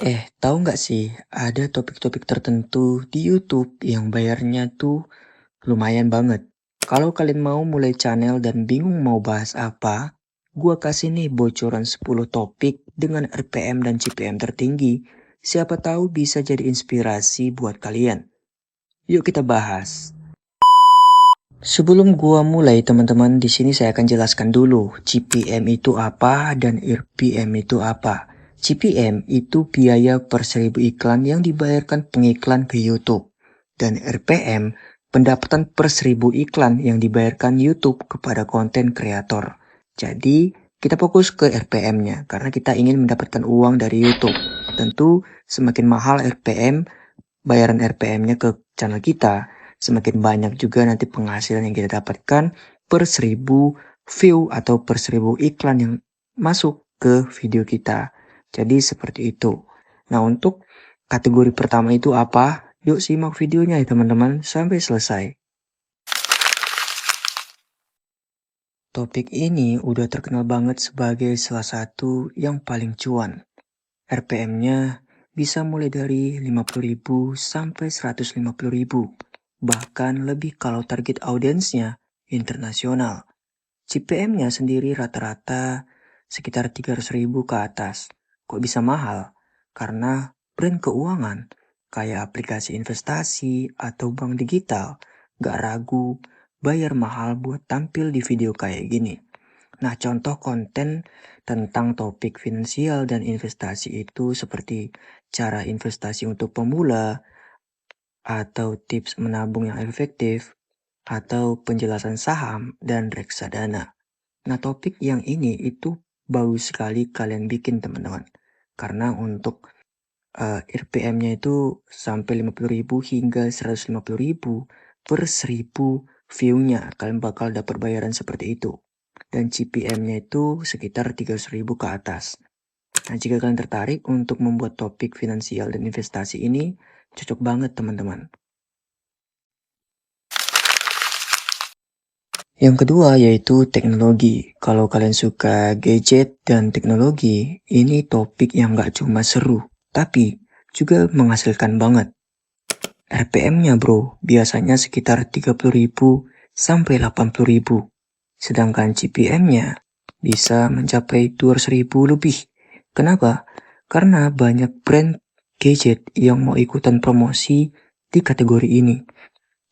Tahu nggak sih, ada topik-topik tertentu di YouTube yang bayarnya tuh lumayan banget. Kalau kalian mau mulai channel dan bingung mau bahas apa, gua kasih nih bocoran 10 topik dengan RPM dan CPM tertinggi. Siapa tahu bisa jadi inspirasi buat kalian. Yuk kita bahas. Sebelum gua mulai teman-teman, di sini saya akan jelaskan dulu CPM itu apa dan RPM itu apa. CPM itu biaya per 1000 iklan yang dibayarkan pengiklan ke YouTube. Dan RPM pendapatan per 1000 iklan yang dibayarkan YouTube kepada konten kreator. Jadi kita fokus ke RPM-nya karena kita ingin mendapatkan uang dari YouTube. Tentu semakin mahal RPM, bayaran RPM-nya ke channel kita, semakin banyak juga nanti penghasilan yang kita dapatkan per 1000 view atau per 1000 iklan yang masuk ke video kita. Jadi seperti itu. Nah, untuk kategori pertama itu apa? Yuk simak videonya ya teman-teman sampai selesai. Topik ini udah terkenal banget sebagai salah satu yang paling cuan. RPM-nya bisa mulai dari 50.000 sampai 150.000. Bahkan lebih kalau target audiensnya internasional. CPM-nya sendiri rata-rata sekitar 300.000 ke atas. Kok bisa mahal? Karena brand keuangan kayak aplikasi investasi atau bank digital gak ragu bayar mahal buat tampil di video kayak gini. Nah, contoh konten tentang topik finansial dan investasi itu seperti cara investasi untuk pemula, atau tips menabung yang efektif, atau penjelasan saham dan reksadana. Nah, topik yang ini itu bagus sekali kalian bikin teman-teman. Karena untuk RPM-nya itu sampai 50.000 hingga 150.000 per 1000 view-nya. Kalian bakal dapat bayaran seperti itu. Dan CPM-nya itu sekitar 300.000 ke atas. Nah, jika kalian tertarik untuk membuat topik finansial dan investasi ini, cocok banget teman-teman. Yang kedua yaitu teknologi. Kalau kalian suka gadget dan teknologi, ini topik yang gak cuma seru, tapi juga menghasilkan banget. RPM-nya bro, biasanya sekitar 30.000 sampai 80.000. Sedangkan CPM-nya bisa mencapai 200.000 lebih. Kenapa? Karena banyak brand gadget yang mau ikutan promosi di kategori ini.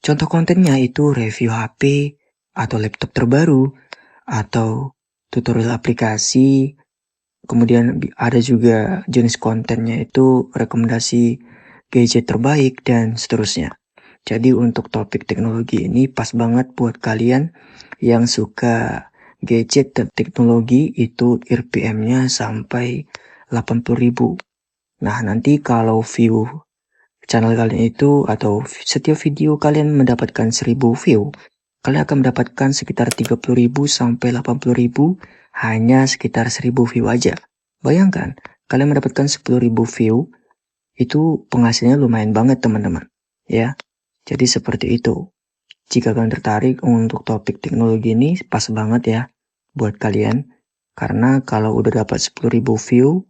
Contoh kontennya itu review HP atau laptop terbaru atau tutorial aplikasi. Kemudian ada juga jenis kontennya itu rekomendasi gadget terbaik dan seterusnya. Jadi untuk topik teknologi ini pas banget buat kalian yang suka gadget dan teknologi, itu RPM-nya sampai 80.000. Nah, nanti kalau view channel kalian itu atau setiap video kalian mendapatkan 1000 view, kalian akan mendapatkan sekitar 30.000 sampai 80.000 hanya sekitar 1000 view aja. Bayangkan, kalian mendapatkan 10.000 view, itu penghasilannya lumayan banget teman-teman. Ya, jadi seperti itu. Jika kalian tertarik untuk topik teknologi ini, pas banget ya buat kalian. Karena kalau udah dapat 10.000 view,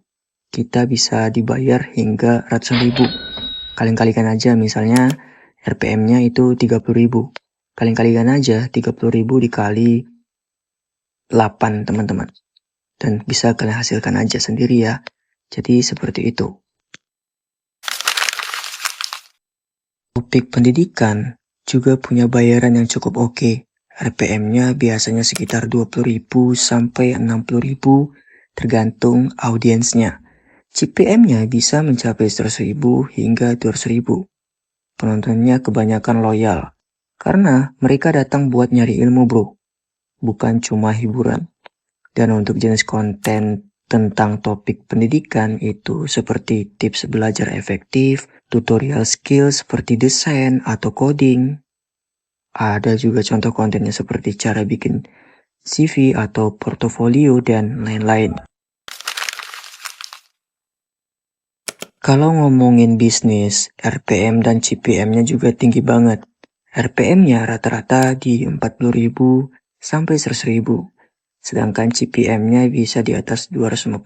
kita bisa dibayar hingga ratusan ribu. Kalian kalikan aja, misalnya RPM-nya itu 30.000. Kalian kalikan aja 30.000 dikali 8 teman-teman. Dan bisa kalian hasilkan aja sendiri ya. Jadi seperti itu. Topik pendidikan juga punya bayaran yang cukup oke. RPM-nya biasanya sekitar 20.000 sampai 60.000 tergantung audiensnya. CPM-nya bisa mencapai 100.000 hingga 200.000. Penontonnya kebanyakan loyal, karena mereka datang buat nyari ilmu bro, bukan cuma hiburan. Dan untuk jenis konten tentang topik pendidikan itu seperti tips belajar efektif, tutorial skill seperti desain atau coding. Ada juga contoh kontennya seperti cara bikin CV atau portofolio dan lain-lain. Kalau ngomongin bisnis, RPM dan CPM-nya juga tinggi banget. RPM-nya rata-rata di 40.000 sampai 100.000. Sedangkan CPM-nya bisa di atas 250.000.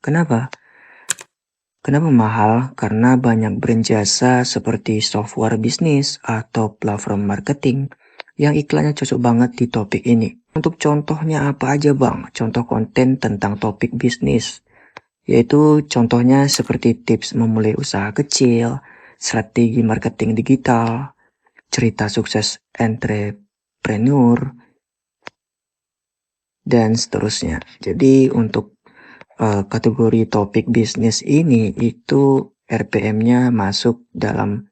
Kenapa? Kenapa mahal? Karena banyak brand jasa seperti software bisnis atau platform marketing yang iklannya cocok banget di topik ini. Untuk contohnya apa aja bang? Contoh konten tentang topik bisnis. Yaitu contohnya seperti tips memulai usaha kecil, strategi marketing digital, cerita sukses entrepreneur, dan seterusnya. Jadi untuk kategori topik bisnis ini itu RPM-nya masuk dalam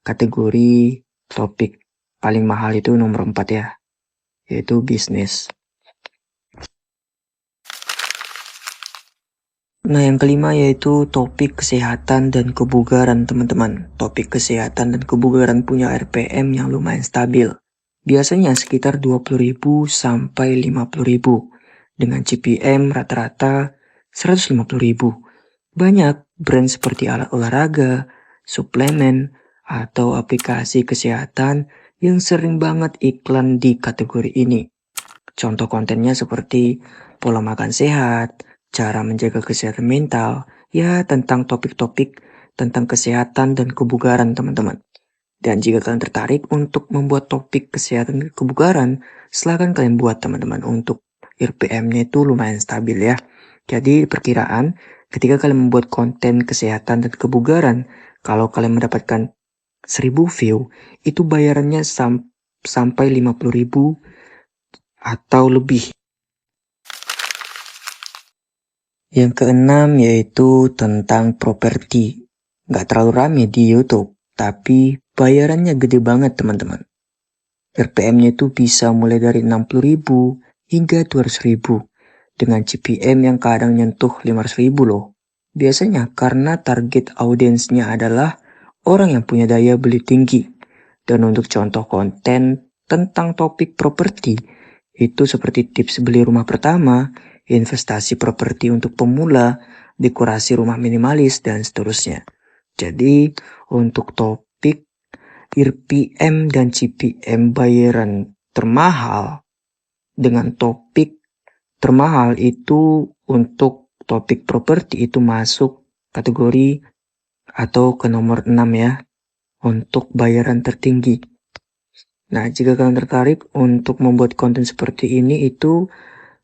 kategori topik paling mahal itu nomor 4 ya, yaitu bisnis. Nah yang kelima yaitu topik kesehatan dan kebugaran teman-teman. Topik kesehatan dan kebugaran punya RPM yang lumayan stabil. Biasanya sekitar 20.000 sampai 50.000 dengan CPM rata-rata 150.000. Banyak brand seperti alat olahraga, suplemen, atau aplikasi kesehatan yang sering banget iklan di kategori ini. Contoh kontennya seperti pola makan sehat, cara menjaga kesehatan mental, ya tentang topik-topik tentang kesehatan dan kebugaran teman-teman. Dan jika kalian tertarik untuk membuat topik kesehatan dan kebugaran, silahkan kalian buat teman-teman. Untuk RPM-nya itu lumayan stabil ya. Jadi perkiraan ketika kalian membuat konten kesehatan dan kebugaran, kalau kalian mendapatkan 1000 view, itu bayarannya sampai 50.000 atau lebih. Yang keenam yaitu tentang properti. Nggak terlalu rame di YouTube, tapi bayarannya gede banget teman-teman. RPM-nya itu bisa mulai dari 60.000 hingga 200.000 dengan CPM yang kadang nyentuh 500.000 loh. Biasanya karena target audiensnya adalah orang yang punya daya beli tinggi. Dan untuk contoh konten tentang topik properti, itu seperti tips beli rumah pertama, investasi properti untuk pemula, dekorasi rumah minimalis, dan seterusnya. Jadi untuk topik RPM dan CPM bayaran termahal dengan topik termahal itu untuk topik properti itu masuk kategori atau ke nomor 6 ya untuk bayaran tertinggi. Nah jika kalian tertarik untuk membuat konten seperti ini itu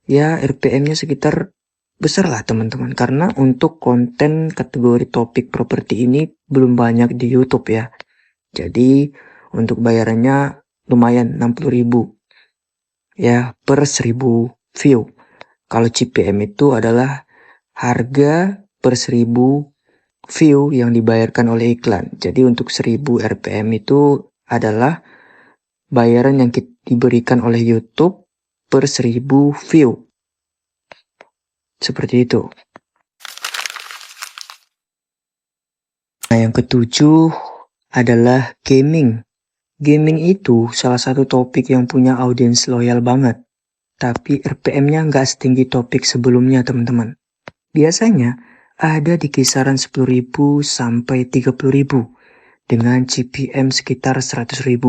ya RPM-nya sekitar besar lah teman-teman, karena untuk konten kategori topik properti ini belum banyak di YouTube ya. Jadi untuk bayarannya lumayan 60.000 ya per 1000 view. Kalau CPM itu adalah harga per 1000 view yang dibayarkan oleh iklan. Jadi untuk 1000 RPM itu adalah bayaran yang diberikan oleh YouTube per 1000 view. Seperti itu. Nah yang ketujuh adalah gaming. Gaming itu salah satu topik yang punya audiens loyal banget. Tapi RPM-nya nggak setinggi topik sebelumnya teman-teman. Biasanya ada di kisaran 10.000 sampai 30.000 dengan CPM sekitar 100.000.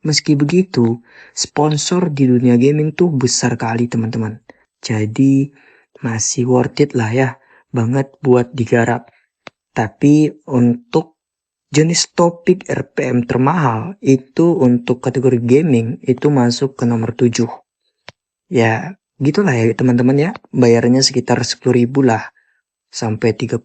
Meski begitu, sponsor di dunia gaming tuh besar kali teman-teman. Jadi masih worth it lah ya, banget buat digarap. Tapi untuk jenis topik RPM termahal itu untuk kategori gaming itu masuk ke nomor 7. Ya gitulah ya teman-teman ya, bayarnya sekitar 10.000 lah sampai 30.000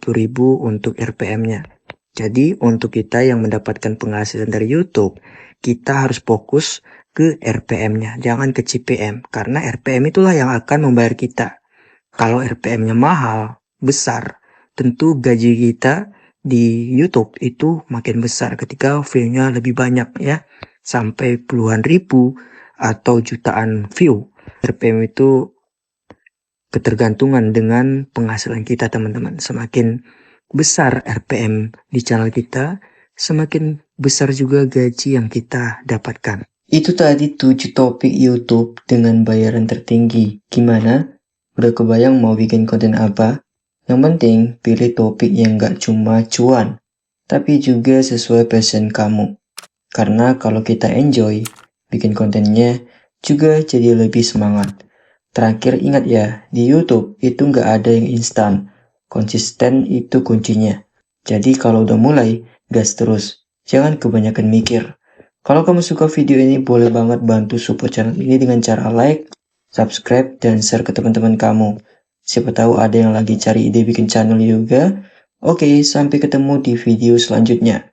untuk RPM-nya. Jadi untuk kita yang mendapatkan penghasilan dari YouTube, kita harus fokus ke RPM-nya, jangan ke CPM. Karena RPM itulah yang akan membayar kita. Kalau RPM-nya mahal, besar, tentu gaji kita di YouTube itu makin besar ketika view-nya lebih banyak ya. Sampai puluhan ribu atau jutaan view. RPM itu ketergantungan dengan penghasilan kita teman-teman. Semakin besar RPM di channel kita, semakin besar juga gaji yang kita dapatkan. Itu tadi 7 topik YouTube dengan bayaran tertinggi. Gimana? Udah kebayang mau bikin konten apa? Yang penting pilih topik yang gak cuma cuan, tapi juga sesuai passion kamu. Karena kalau kita enjoy, bikin kontennya juga jadi lebih semangat. Terakhir ingat ya, di YouTube itu nggak ada yang instan. Konsisten itu kuncinya. Jadi kalau udah mulai, gas terus. Jangan kebanyakan mikir. Kalau kamu suka video ini, boleh banget bantu support channel ini dengan cara like, subscribe, dan share ke teman-teman kamu. Siapa tahu ada yang lagi cari ide bikin channel juga. Oke, sampai ketemu di video selanjutnya.